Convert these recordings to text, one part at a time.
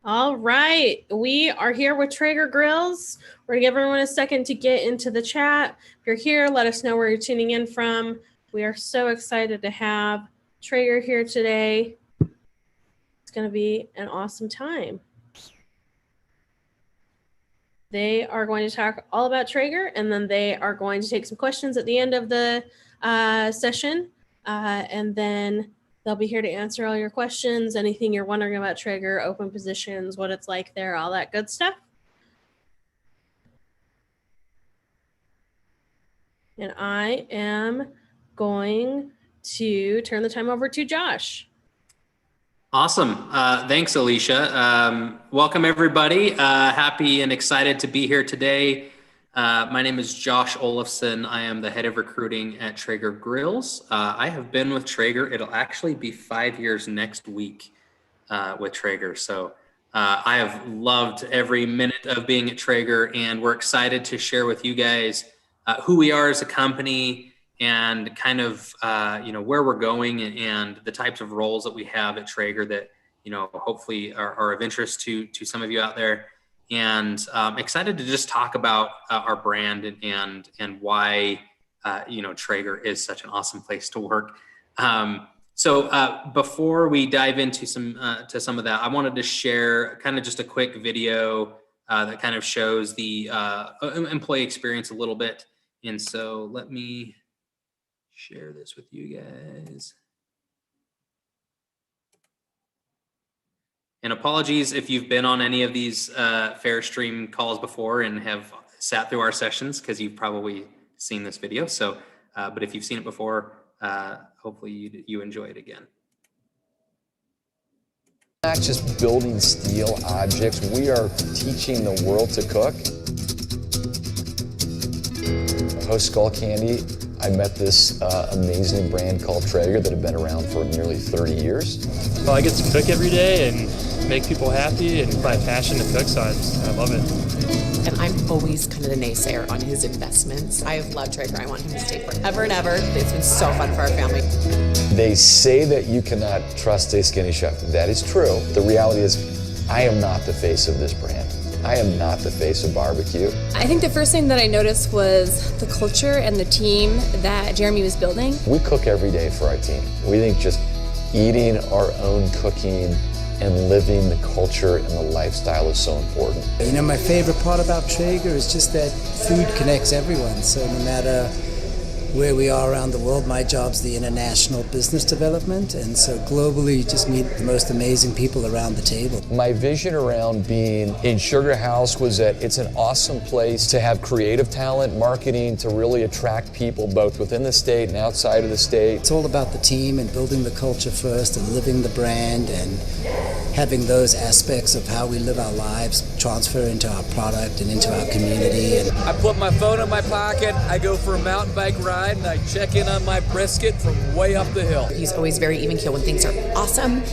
All right, we are here with Traeger Grills. We're gonna give everyone a second to get into the chat. If you're here, let us know where you're tuning in from. We are so excited to have Traeger here today. It's gonna be an awesome time. They are going to talk all about Traeger, and then they are going to take some questions at the end of the session, and then they'll be here to answer all your questions, anything you're wondering about Traeger, open positions, what it's like there, all that good stuff. And I am going to turn the time over to Josh. Awesome. Thanks, Alicia. Welcome, everybody. Happy and excited to be here today. My name is Josh Olafson. I am the head of recruiting at Traeger Grills. I have been with Traeger. It'll actually be 5 years next week with Traeger. So I have loved every minute of being at Traeger, and we're excited to share with you guys who we are as a company and kind of where we're going and the types of roles that we have at Traeger that hopefully are of interest to some of you out there. And excited to just talk about our brand and why Traeger is such an awesome place to work. So before we dive into some of that, I wanted to share kind of just a quick video that kind of shows the employee experience a little bit. And so let me share this with you guys. And apologies if you've been on any of these Fairstream calls before and have sat through our sessions, because you've probably seen this video. So, but if you've seen it before, hopefully you enjoy it again. Not just building steel objects, we are teaching the world to cook. Post Skull Candy, I met this amazing brand called Traeger that had been around for nearly 30 years. Well, I get to cook every day and make people happy, and my passion to cook, so I love it. And I'm always kind of the naysayer on his investments. I have loved Traeger. I want him to stay forever and ever. It's been so fun for our family. They say that you cannot trust a skinny chef. That is true. The reality is, I am not the face of this brand. I am not the face of barbecue. I think the first thing that I noticed was the culture and the team that Jeremy was building. We cook every day for our team. We think just eating our own cooking and living the culture and the lifestyle is so important. You know, my favorite part about Traeger is just that food connects everyone. So no matter where we are around the world, my job's the international business development, and so globally you just meet the most amazing people around the table. My vision around being in Sugar House was that it's an awesome place to have creative talent, marketing, to really attract people both within the state and outside of the state. It's all about the team and building the culture first and living the brand and having those aspects of how we live our lives transfer into our product and into our community. And I put my phone in my pocket, I go for a mountain bike ride, and I check in on my brisket from way up the hill. He's always very even keel when things are awesome.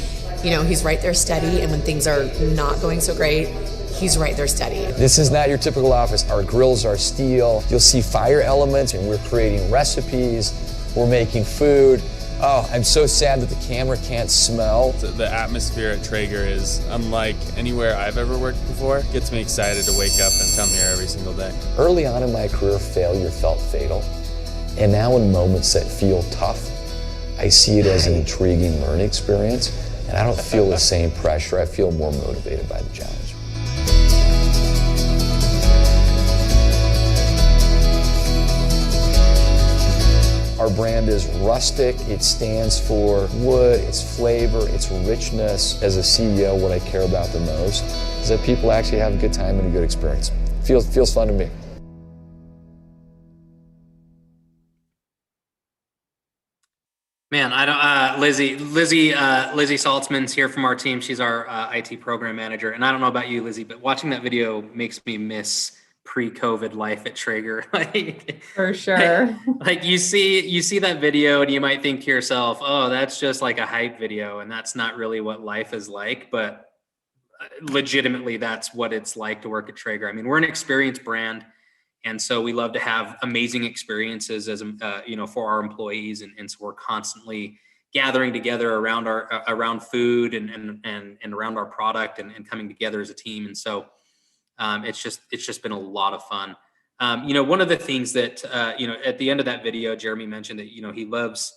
You know, he's right there steady, and when things are not going so great, he's right there steady. This is not your typical office. Our grills are steel. You'll see fire elements, and we're creating recipes. We're making food. Oh, I'm so sad that the camera can't smell. The atmosphere at Traeger is unlike anywhere I've ever worked before. It gets me excited to wake up and come here every single day. Early on in my career, failure felt fatal. And now in moments that feel tough, I see it as an intriguing learning experience, and I don't feel the same pressure. I feel more motivated by the challenge. Our brand is rustic. It stands for wood, its flavor, its richness. As a CEO, what I care about the most is that people actually have a good time and a good experience. Feels fun to me. Man, I don't. Lizzie Saltzman's here from our team. She's our IT program manager, and I don't know about you, Lizzie, but watching that video makes me miss pre-COVID life at Traeger. Like, for sure. Like you see that video, and you might think to yourself, "Oh, that's just like a hype video, and that's not really what life is like." But legitimately, that's what it's like to work at Traeger. I mean, we're an experienced brand. And so we love to have amazing experiences as for our employees, and so we're constantly gathering together around food and around our product and coming together as a team. And so it's just been a lot of fun. One of the things that at the end of that video, Jeremy mentioned that he loves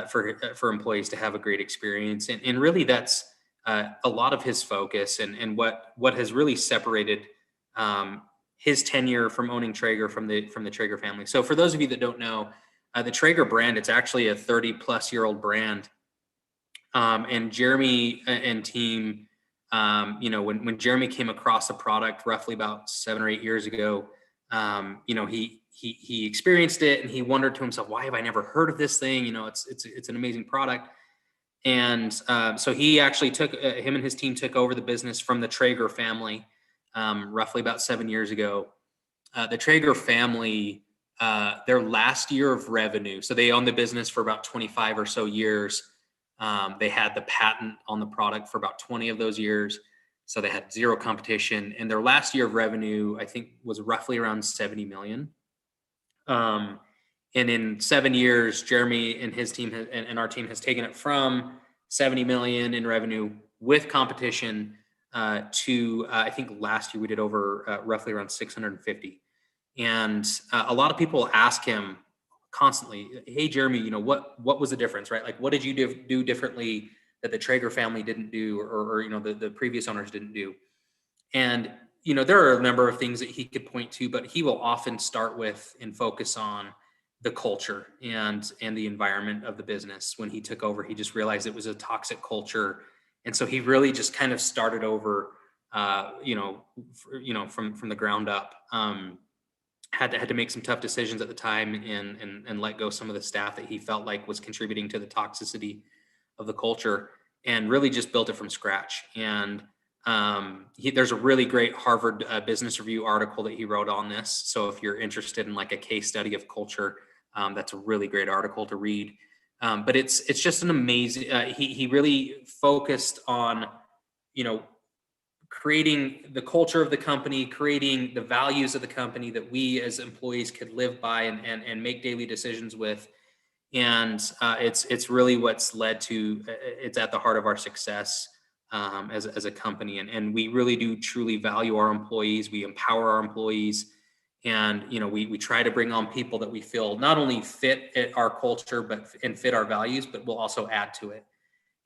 for employees to have a great experience, and really that's a lot of his focus and what has really separated his tenure from owning Traeger from the Traeger family. So for those of you that don't know, the Traeger brand, it's actually a 30-plus-year-old brand. And Jeremy and team, when Jeremy came across a product roughly about 7 or 8 years ago, he experienced it and he wondered to himself, why have I never heard of this thing? It's an amazing product. And so he actually him and his team took over the business from the Traeger family roughly about 7 years ago. The Traeger family, their last year of revenue, so they owned the business for about 25 or so years. They had the patent on the product for about 20 of those years. So they had zero competition. And their last year of revenue, I think, was roughly around 70 million. And in 7 years, Jeremy and his team and our team has taken it from 70 million in revenue with competition to, I think last year we did over roughly around 650. And a lot of people ask him constantly, hey, Jeremy, what was the difference, right? Like, what did you do differently that the Traeger family didn't do, or the previous owners didn't do? And, there are a number of things that he could point to, but he will often start with and focus on the culture and the environment of the business. When he took over, he just realized it was a toxic culture. And so he really just kind of started over, from the ground up. Had to make some tough decisions at the time and let go some of the staff that he felt like was contributing to the toxicity of the culture, and really just built it from scratch. And there's a really great Harvard Business Review article that he wrote on this. So if you're interested in like a case study of culture, that's a really great article to read. But it's just an amazing, he really focused on, creating the culture of the company, creating the values of the company that we as employees could live by and make daily decisions with. And it's really what's led to, it's at the heart of our success as a company. And we really do truly value our employees. We empower our employees. And, we try to bring on people that we feel not only fit our culture, and fit our values, but will also add to it.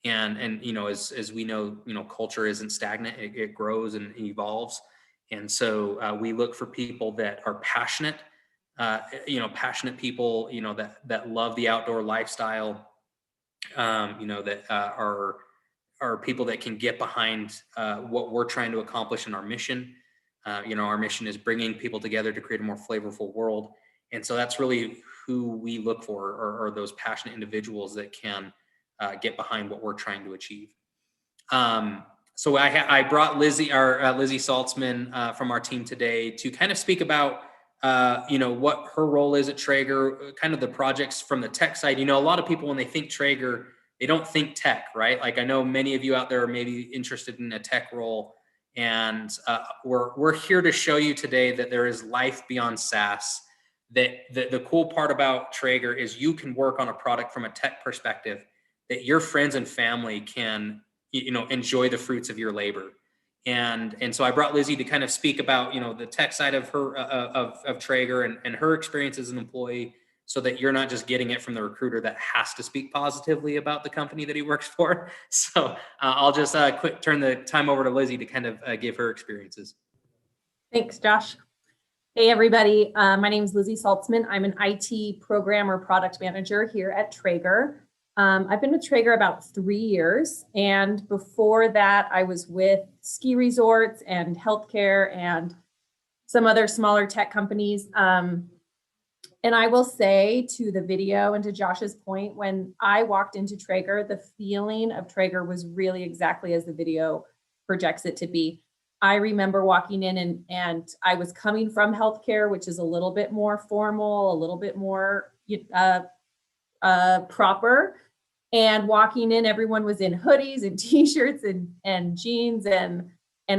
And as we know, culture isn't stagnant, it grows and evolves. And so we look for people that are passionate, passionate people, that love the outdoor lifestyle, that are people that can get behind what we're trying to accomplish in our mission. Our mission is bringing people together to create a more flavorful world. And so that's really who we look for, are those passionate individuals that can get behind what we're trying to achieve. So I brought Lizzie Saltzman from our team today to kind of speak about, what her role is at Traeger, kind of the projects from the tech side. A lot of people, when they think Traeger, they don't think tech, right? Like, I know many of you out there are maybe interested in a tech role, and we're here to show you today that there is life beyond SaaS. That the cool part about Traeger is you can work on a product from a tech perspective that your friends and family can, enjoy the fruits of your labor. And so I brought Lizzie to kind of speak about, the tech side of her, of Traeger and her experience as an employee, so that you're not just getting it from the recruiter that has to speak positively about the company that he works for. So I'll just turn the time over to Lizzie to kind of give her experiences. Thanks, Josh. Hey, everybody. My name is Lizzie Saltzman. I'm an IT program or product manager here at Traeger. I've been with Traeger about 3 years. And before that, I was with ski resorts and healthcare and some other smaller tech companies. And I will say, to the video and to Josh's point, when I walked into Traeger, the feeling of Traeger was really exactly as the video projects it to be. I remember walking in and I was coming from healthcare, which is a little bit more formal, a little bit more proper. And walking in, everyone was in hoodies and t-shirts and jeans. And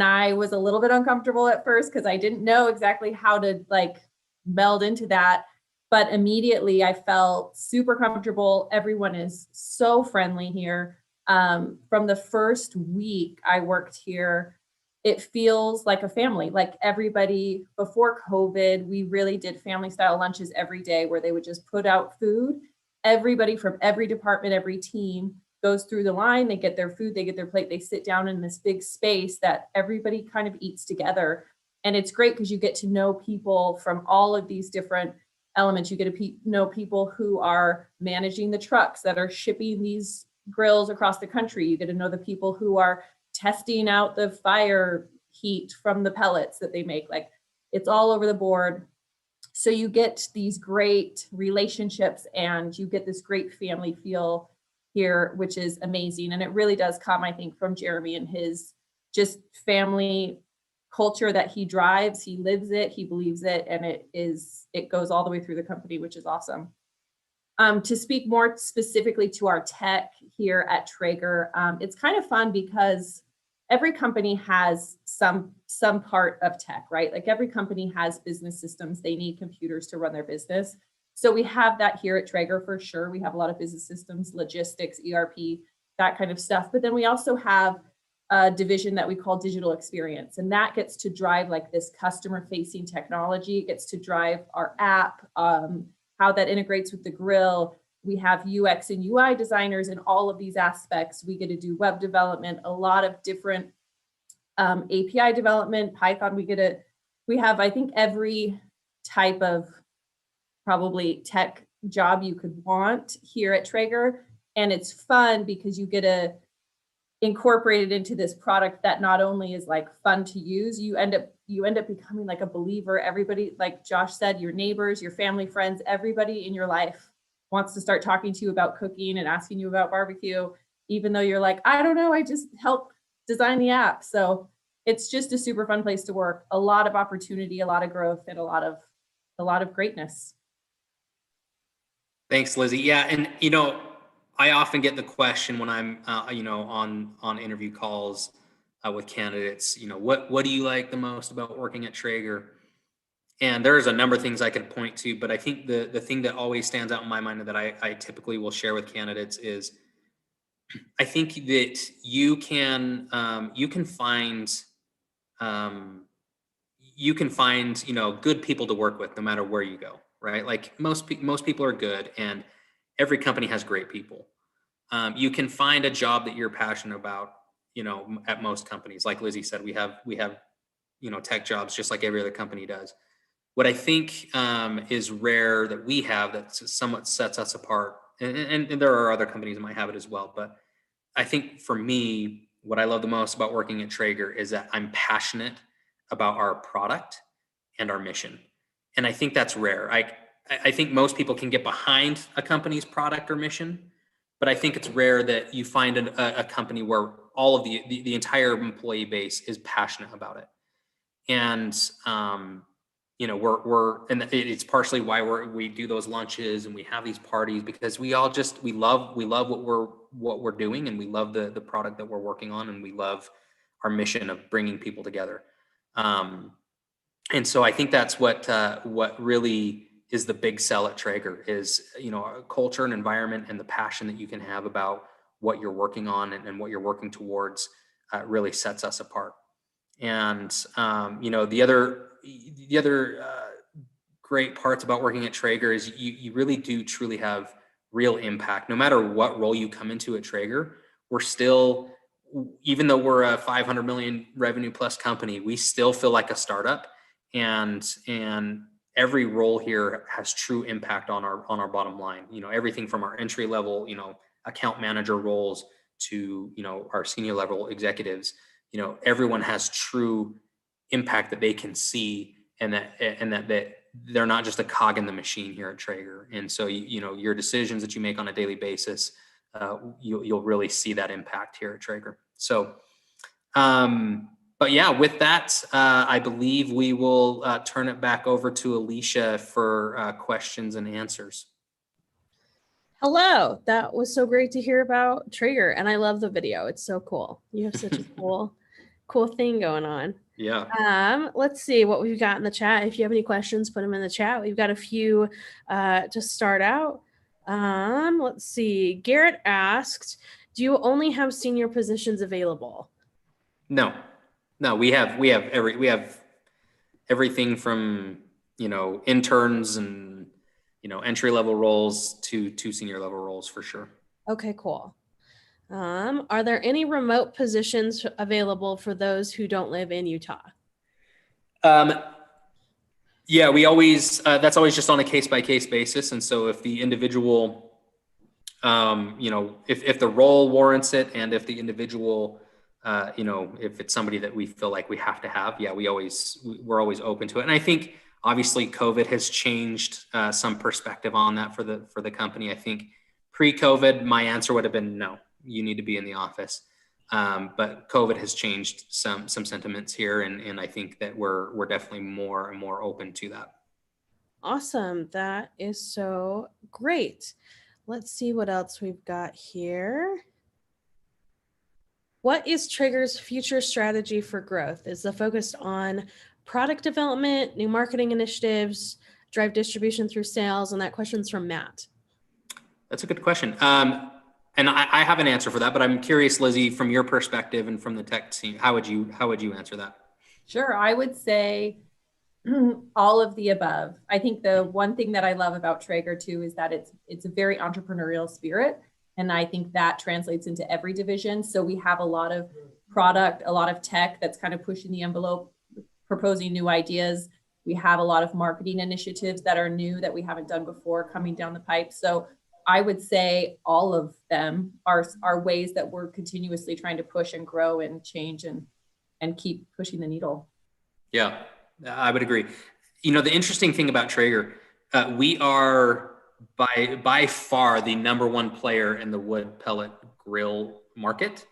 I was a little bit uncomfortable at first because I didn't know exactly how to meld into that. but immediately I felt super comfortable. Everyone is so friendly here. From the first week I worked here, it feels like a family. Like everybody, before COVID, we really did family style lunches every day where they would just put out food. Everybody from every department, every team goes through the line, they get their food, they get their plate, they sit down in this big space that everybody kind of eats together. And it's great because you get to know people from all of these different elements. You get to know people who are managing the trucks that are shipping these grills across the country. You get to know the people who are testing out the fire heat from the pellets that they make. Like, it's all over the board. So you get these great relationships and you get this great family feel here, which is amazing. And it really does come, I think, from Jeremy and his just family culture that he drives. He lives it, he believes it, and it goes all the way through the company, which is awesome. To speak more specifically to our tech here at Traeger, it's kind of fun because every company has some part of tech, right? Like every company has business systems. They need computers to run their business. So we have that here at Traeger for sure. We have a lot of business systems, logistics, ERP, that kind of stuff. But then we also have a division that we call digital experience. And that gets to drive like this customer facing technology. It gets to drive our app, how that integrates with the grill. We have UX and UI designers in all of these aspects. We get to do web development, a lot of different API development, Python. We have, I think, every type of probably tech job you could want here at Traeger. And it's fun because you get to incorporate it into this product that not only is like fun to use, you end up becoming like a believer. Everybody, like Josh said, your neighbors, your family, friends, everybody in your life wants to start talking to you about cooking and asking you about barbecue, even though you're like, I don't know, I just help design the app. So it's just a super fun place to work. A lot of opportunity, a lot of growth, and a lot of greatness. Thanks, Lizzie. Yeah, and I often get the question when I'm on interview calls with candidates. What do you like the most about working at Traeger? And there's a number of things I could point to, but I think the thing that always stands out in my mind and that I typically will share with candidates is I think that you can find good people to work with no matter where you go, right? Like most people are good, and every company has great people. You can find a job that you're passionate about, at most companies. Like Lizzie said, we have tech jobs just like every other company does. What I think is rare that we have that somewhat sets us apart, and there are other companies that might have it as well, but I think for me, what I love the most about working at Traeger is that I'm passionate about our product and our mission. And I think that's rare. I think most people can get behind a company's product or mission, but I think it's rare that you find a company where all of the entire employee base is passionate about it. And and it's partially why we do those lunches and we have these parties, because we love what we're doing, and we love the product that we're working on, and we love our mission of bringing people together. And so I think that's what really is the big sell at Traeger is, culture and environment, and the passion that you can have about what you're working on and what you're working towards really sets us apart. And, the other great parts about working at Traeger is you really do truly have real impact. No matter what role you come into at Traeger, we're still, even though we're a 500 million revenue plus company, we still feel like a startup, and every role here has true impact on our bottom line. Everything from our entry level, account manager roles to, our senior level executives, everyone has true impact that they can see, and that they're not just a cog in the machine here at Traeger. And so, your decisions that you make on a daily basis, you'll really see that impact here at Traeger. So, but yeah, with that, I believe we will turn it back over to Alicia for questions and answers. Hello, that was so great to hear about Traeger, and I love the video. It's so cool. You have such a cool cool thing going on. Yeah. Let's see what we've got in the chat. If you have any questions, put them in the chat. We've got a few to start out. Let's see. Garrett asked, do you only have senior positions available? No, we have everything from, interns and, entry level roles to senior level roles for sure. Okay, cool. Are there any remote positions available for those who don't live in Utah? Yeah, we always, that's always just on a case-by-case basis. And so if the individual, if the role warrants it, and if the individual, if it's somebody that we feel like we have to have, yeah, we're always open to it. And I think obviously COVID has changed some perspective on that for the company. I think pre-COVID, my answer would have been no, you need to be in the office. But COVID has changed some sentiments here, and I think that we're definitely more and more open to that. Awesome. That is so great. Let's see what else we've got here. What is Traeger's future strategy for growth? Is the focus on product development, new marketing initiatives, drive distribution through sales? And that question's from Matt. That's a good question. And I have an answer for that, but I'm curious, Lizzie, from your perspective and from the tech team, how would you answer that? Sure. I would say all of the above. I think the one thing that I love about Traeger too is that it's a very entrepreneurial spirit. And I think that translates into every division. So we have a lot of product, a lot of tech that's kind of pushing the envelope, proposing new ideas. We have a lot of marketing initiatives that are new that we haven't done before coming down the pipe. So I would say all of them are ways that we're continuously trying to push and grow and change and keep pushing the needle. Yeah, I would agree. The interesting thing about Traeger, we are by far the number one player in the wood pellet grill market.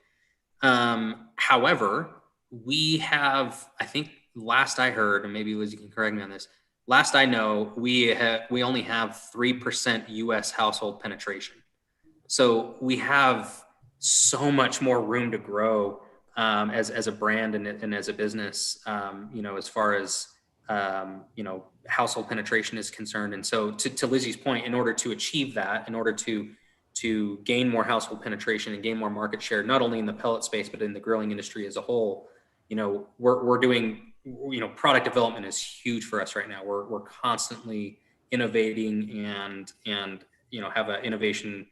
However, we have, I think last I heard, and maybe Liz, you can correct me on this, last I know, we only have 3% US household penetration. So we have so much more room to grow as a brand and as a business, as far as, household penetration is concerned. And so to Lizzie's point, in order to achieve that, in order to gain more household penetration and gain more market share, not only in the pellet space, but in the grilling industry as a whole, we're doing, product development is huge for us right now. We're constantly innovating and have an innovation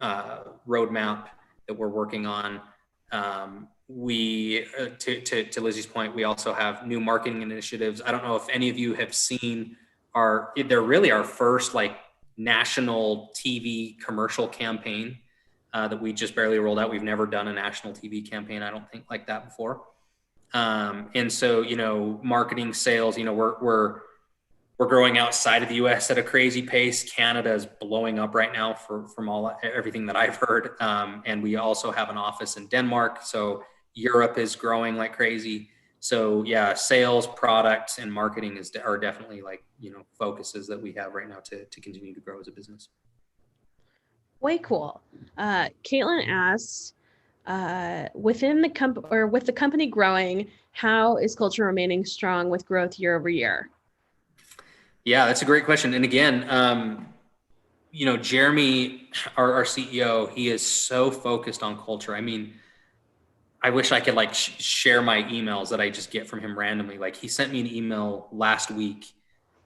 roadmap that we're working on. To Lizzie's point, we also have new marketing initiatives. I don't know if any of you have seen they're really our first national TV commercial campaign that we just barely rolled out. We've never done a national TV campaign, I don't think, like that before. And so, marketing, sales, we're growing outside of the US at a crazy pace. Canada is blowing up right now from everything that I've heard. And we also have an office in Denmark. So Europe is growing like crazy. So yeah, sales, product, and marketing are definitely focuses that we have right now to continue to grow as a business. Way cool. Caitlin asks, with the company growing, how is culture remaining strong with growth year over year? Yeah, that's a great question. And again, Jeremy, our CEO, he is so focused on culture. I mean, I wish I could share my emails that I just get from him randomly. He sent me an email last week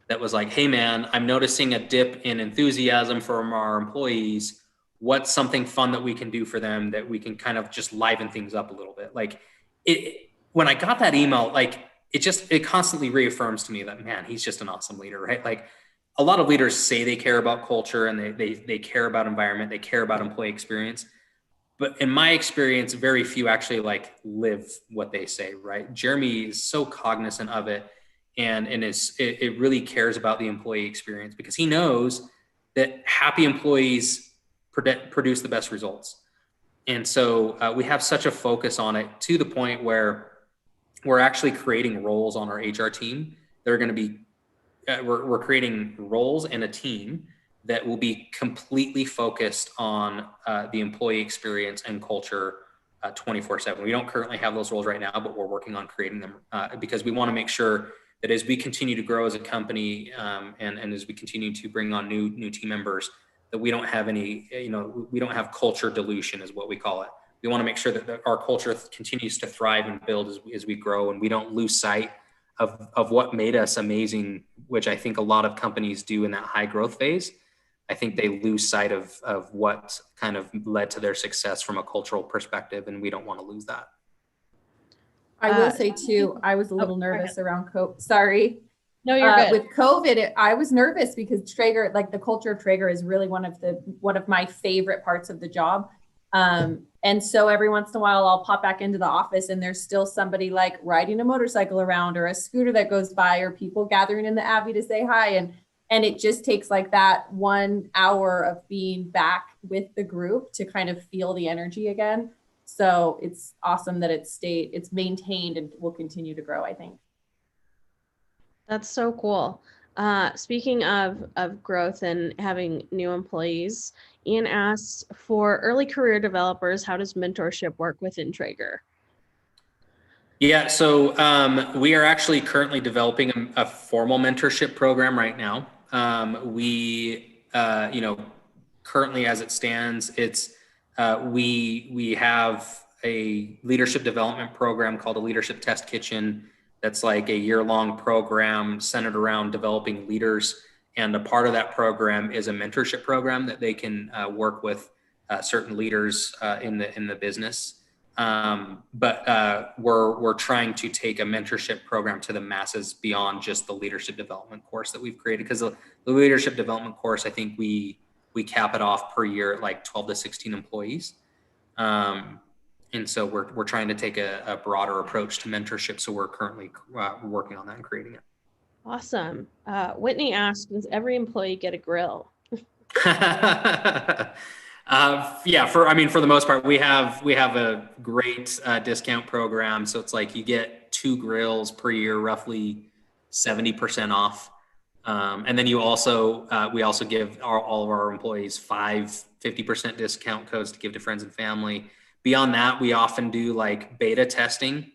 that was like, hey man, I'm noticing a dip in enthusiasm from our employees. What's something fun that we can do for them that we can kind of just liven things up a little bit? When I got that email, it constantly reaffirms to me that, man, he's just an awesome leader, right? A lot of leaders say they care about culture and they care about environment, they care about employee experience. But in my experience, very few actually live what they say, right? Jeremy is so cognizant of it and it really cares about the employee experience because he knows that happy employees produce the best results. And so we have such a focus on it to the point where we're actually creating roles on our HR team that are going to be, we're creating roles and a team that will be completely focused on the employee experience and culture 24/7. We don't currently have those roles right now, but we're working on creating them because we want to make sure that as we continue to grow as a company and as we continue to bring on new team members, that we don't have any, we don't have culture dilution is what we call it. We want to make sure that our culture continues to thrive and build as we grow, and we don't lose sight of what made us amazing, which I think a lot of companies do in that high growth phase. I think they lose sight of what kind of led to their success from a cultural perspective, and we don't want to lose that. I will say too, I was a little nervous around COVID. Sorry. No, you're good. With COVID, I was nervous because Traeger, like the culture of Traeger is really one of my favorite parts of the job. And so every once in a while I'll pop back into the office and there's still somebody like riding a motorcycle around or a scooter that goes by or people gathering in the Abbey to say hi. And it just takes like that 1 hour of being back with the group to kind of feel the energy again. So it's awesome that it's maintained and will continue to grow, I think. That's so cool. Speaking of growth and having new employees, Ian asked, for early career developers, how does mentorship work within Traeger? Yeah, so we are actually currently developing a formal mentorship program right now. Currently as it stands, it's we have a leadership development program called a Leadership Test Kitchen. That's like a year-long program centered around developing leaders. And a part of that program is a mentorship program that they can work with certain leaders in the business. But we're trying to take a mentorship program to the masses beyond just the leadership development course that we've created. Because the leadership development course, I think we cap it off per year at like 12 to 16 employees. And so we're trying to take a broader approach to mentorship. So we're currently working on that and creating it. Awesome. Whitney asked, does every employee get a grill? Yeah, for the most part, we have a great discount program. So it's like you get 2 grills per year, roughly 70% off. And then we also give all of our employees 50% discount codes to give to friends and family. Beyond that, we often do like beta testing.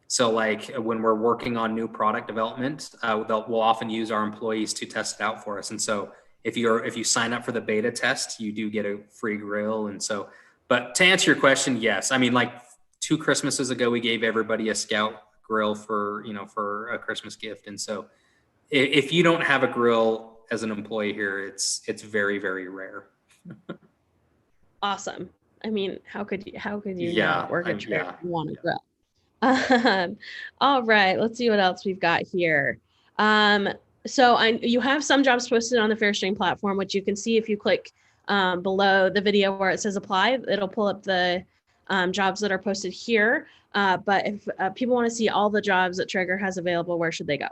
So like when we're working on new product development, we'll often use our employees to test it out for us. And so if you sign up for the beta test, you do get a free grill. And so, but to answer your question, yes. I mean, like 2 Christmases ago, we gave everybody a Scout grill for a Christmas gift. And so if you don't have a grill as an employee here, it's very, very rare. Awesome. I mean, how could you not work at Traeger and want to grill? All right, let's see what else we've got here. So you have some jobs posted on the Fairstream platform, which you can see if you click below the video where it says apply. It'll pull up the jobs that are posted here. But if people want to see all the jobs that Traeger has available, where should they go?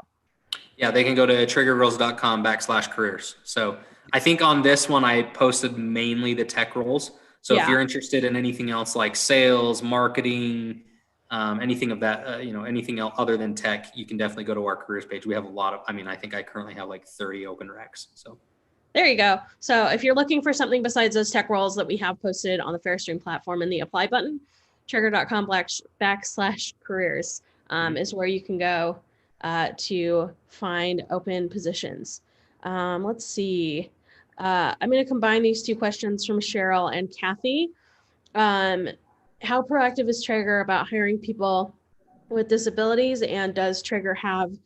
Yeah, they can go to traegergrills.com/careers. So I think on this one, I posted mainly the tech roles. So if you're interested in anything else like sales, marketing, anything of that, anything else other than tech, you can definitely go to our careers page. We have a lot of, I think I currently have like 30 open recs. So there you go. So if you're looking for something besides those tech roles that we have posted on the Fairstream platform and the apply button, traeger.com/careers is where you can go to find open positions. Let's see. I'm going to combine these 2 questions from Cheryl and Kathy. How proactive is Traeger about hiring people with disabilities, and does Traeger have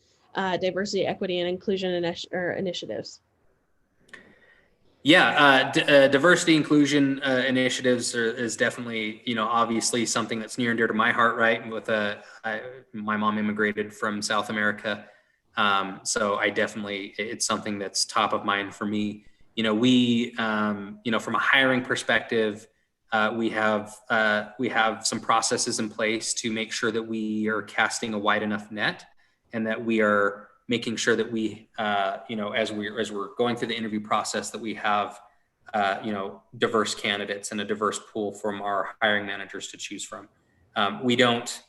diversity, equity, and inclusion initiatives? Yeah, diversity inclusion initiatives is definitely, obviously something that's near and dear to my heart, right? With my mom immigrated from South America. So it's something that's top of mind for me. We, from a hiring perspective, we have some processes in place to make sure that we are casting a wide enough net, and that we are making sure that we, as we're going through the interview process, that we have, diverse candidates and a diverse pool from our hiring managers to choose from. We don't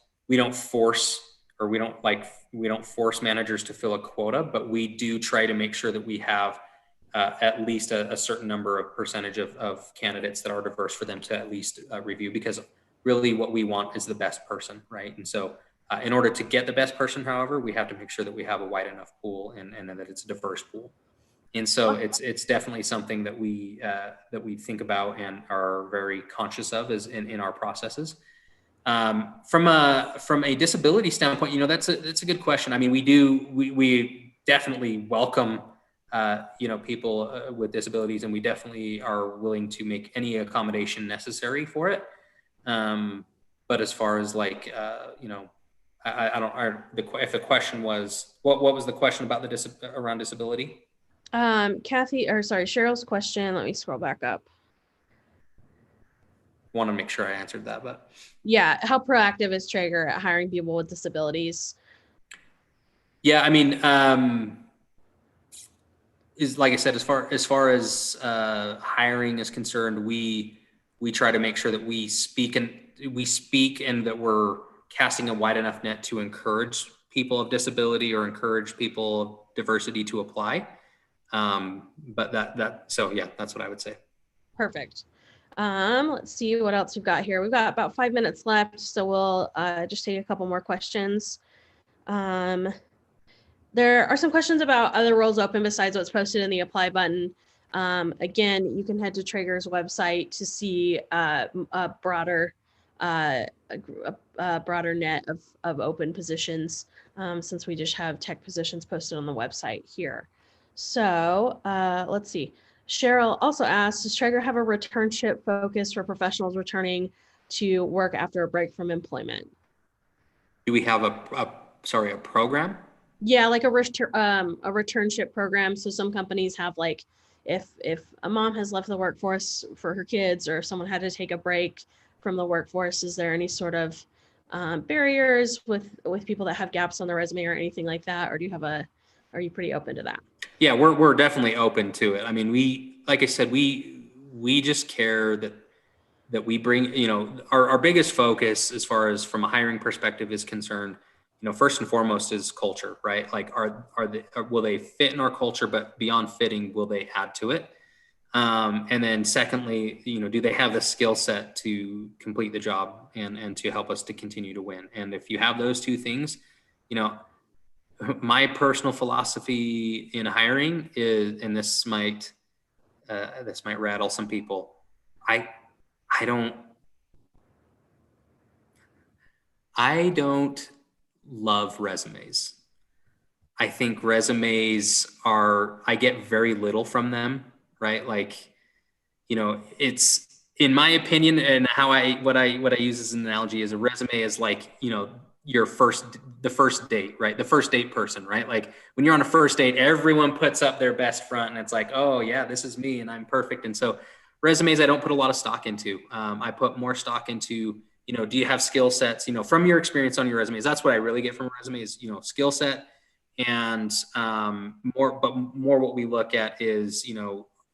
force managers to fill a quota, but we do try to make sure that we have at least a certain number of percentage of candidates that are diverse for them to at least review, because really what we want is the best person, right? And so in order to get the best person, however, we have to make sure that we have a wide enough pool and that it's a diverse pool. And so it's definitely something that we think about and are very conscious of is in our processes. From a disability standpoint, that's a good question. I mean, we definitely welcome people with disabilities, and we definitely are willing to make any accommodation necessary for it. But as far as if the question was, what was the question about around disability? Cheryl's question. Let me scroll back up. Want to make sure I answered that, but yeah, how proactive is Traeger at hiring people with disabilities? Yeah, I mean, is like I said, as far as hiring is concerned, we try to make sure that we speak and that we're casting a wide enough net to encourage people of disability or encourage people of diversity to apply. So yeah, that's what I would say. Perfect. Let's see what else we've got here. We've got about 5 minutes left, so we'll just take a couple more questions. There are some questions about other roles open besides what's posted in the apply button. Again, you can head to Traeger's website to see a broader net of open positions, since we just have tech positions posted on the website here. So let's see. Cheryl also asks, does Traeger have a returnship focus for professionals returning to work after a break from employment? Do we have a program? Yeah, like a returnship program. So some companies have if a mom has left the workforce for her kids, or if someone had to take a break from the workforce, is there any sort of barriers with people that have gaps on their resume or anything like that? Or are you pretty open to that? Yeah, we're definitely open to it. I mean, like I said, we just care that we bring, our biggest focus as far as from a hiring perspective is concerned, first and foremost is culture, right? Like will they fit in our culture, but beyond fitting, will they add to it? And then secondly, do they have the skill set to complete the job and to help us to continue to win? And if you have those two things, my personal philosophy in hiring is, and this might rattle some people, I don't love resumes. I think resumes I get very little from them, right? It's, in my opinion, and what I use as an analogy is a resume is the first date, right? The first date person, right? Like when you're on a first date, everyone puts up their best front and it's like, oh yeah, this is me and I'm perfect. And so resumes, I don't put a lot of stock into. I put more stock into, do you have skill sets, from your experience on your resumes? That's what I really get from a resume is, skill set. And more what we look at is,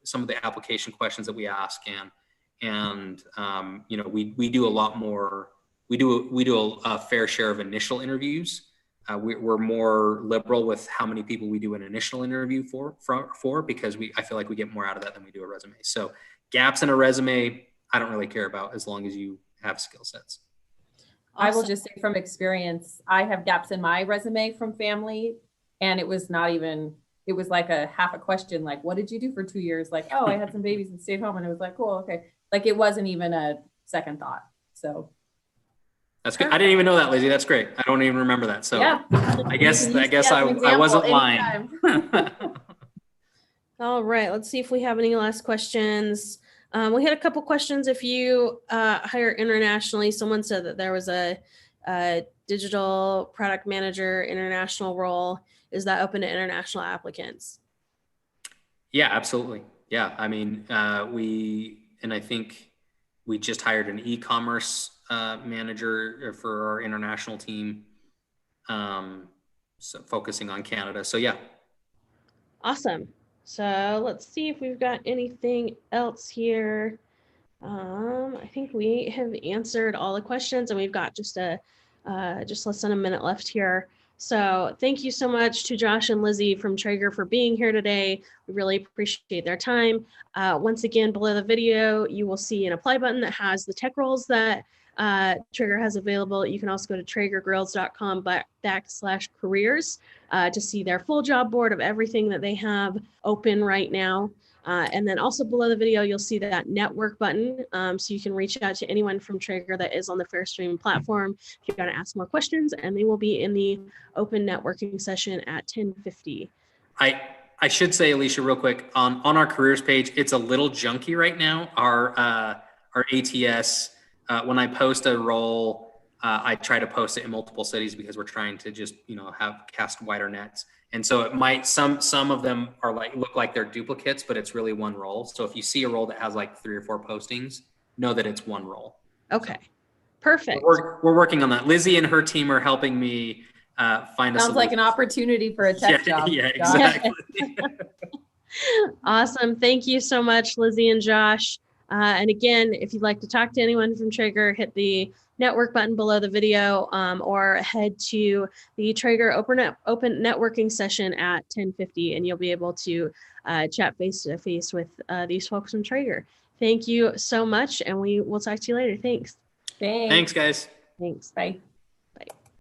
some of the application questions that we ask and we do a lot more. We do a fair share of initial interviews. We're more liberal with how many people we do an initial interview for because I feel like we get more out of that than we do a resume. So gaps in a resume, I don't really care about as long as you have skill sets. Awesome. I will just say from experience, I have gaps in my resume from family, and it was like a half a question, like, what did you do for 2 years? Like, oh, I had some babies and stayed home. And it was like, cool, okay. Like it wasn't even a second thought. So that's good. I didn't even know that, Lizzie. That's great. I don't even remember that. So yeah. I guess I wasn't lying. All right. Let's see if we have any last questions. We had a couple questions. If you hire internationally, someone said that there was a digital product manager international role. Is that open to international applicants? Yeah, absolutely. Yeah. I mean, I think we just hired an e-commerce manager for our international team, so focusing on Canada. So yeah. Awesome. So let's see if we've got anything else here. I think we have answered all the questions, and we've got just less than a minute left here. So thank you so much to Josh and Lizzie from Traeger for being here today. We really appreciate their time. Once again, below the video, you will see an apply button that has the tech roles that Traeger has available. You can also go to traegergrills.com/careers to see their full job board of everything that they have open right now. And then also below the video, you'll see that network button. So you can reach out to anyone from Traeger that is on the Fairstream platform if you want to ask more questions, and they will be in the open networking session at 10:50. I should say, Alicia, real quick, on our careers page, it's a little junky right now. Our ATS, when I post a role, I try to post it in multiple cities because we're trying to just, have cast wider nets. And so it might, some of them are look like they're duplicates, but it's really one role. So if you see a role that has like 3 or 4 postings, know that it's one role. Okay, perfect. We're working on that. Lizzie and her team are helping me find a Sounds like an opportunity for a tech job. Yeah, exactly. Awesome. Thank you so much, Lizzie and Josh. And again, if you'd like to talk to anyone from Traeger, hit the network button below the video, or head to the Traeger open networking session at 10:50, and you'll be able to chat face to face with these folks from Traeger. Thank you so much, and we will talk to you later. Thanks. Thanks, guys. Thanks. Bye.